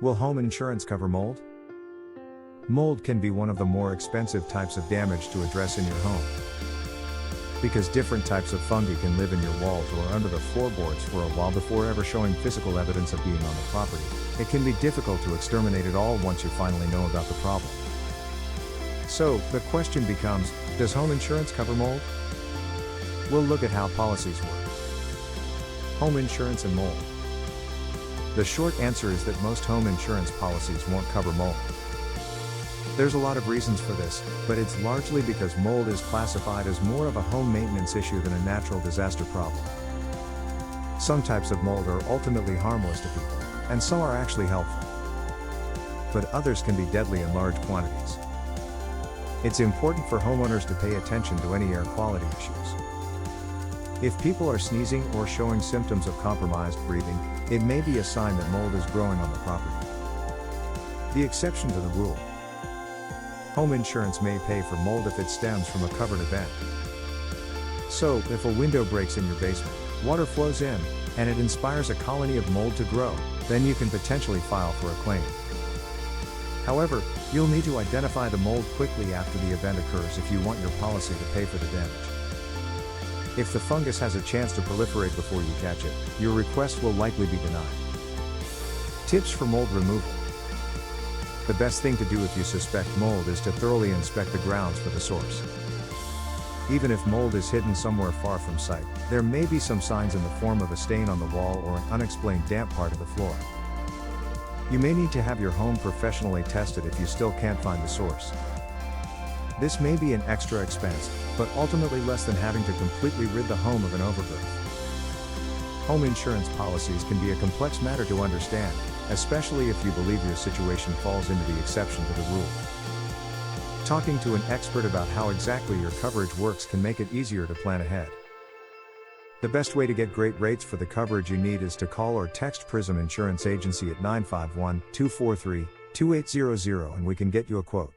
Will home insurance cover mold? Mold can be one of the more expensive types of damage to address in your home. Because different types of fungi can live in your walls or under the floorboards for a while before ever showing physical evidence of being on the property, it can be difficult to exterminate it all once you finally know about the problem. So, the question becomes, does home insurance cover mold? We'll look at how policies work. Home insurance and mold. The short answer is that most home insurance policies won't cover mold. There's a lot of reasons for this, but it's largely because mold is classified as more of a home maintenance issue than a natural disaster problem. Some types of mold are ultimately harmless to people, and some are actually helpful. But others can be deadly in large quantities. It's important for homeowners to pay attention to any air quality issues. If people are sneezing or showing symptoms of compromised breathing, it may be a sign that mold is growing on the property. The exception to the rule. Home insurance may pay for mold if it stems from a covered event. So, if a window breaks in your basement, water flows in, and it inspires a colony of mold to grow, then you can potentially file for a claim. However, you'll need to identify the mold quickly after the event occurs if you want your policy to pay for the damage. If the fungus has a chance to proliferate before you catch it, your request will likely be denied. Tips for mold removal. The best thing to do if you suspect mold is to thoroughly inspect the grounds for the source. Even if mold is hidden somewhere far from sight, there may be some signs in the form of a stain on the wall or an unexplained damp part of the floor. You may need to have your home professionally tested if you still can't find the source. This may be an extra expense, but ultimately less than having to completely rid the home of an overgrowth. Home insurance policies can be a complex matter to understand, especially if you believe your situation falls into the exception to the rule. Talking to an expert about how exactly your coverage works can make it easier to plan ahead. The best way to get great rates for the coverage you need is to call or text Prism Insurance Agency at 951-243-2800 and we can get you a quote.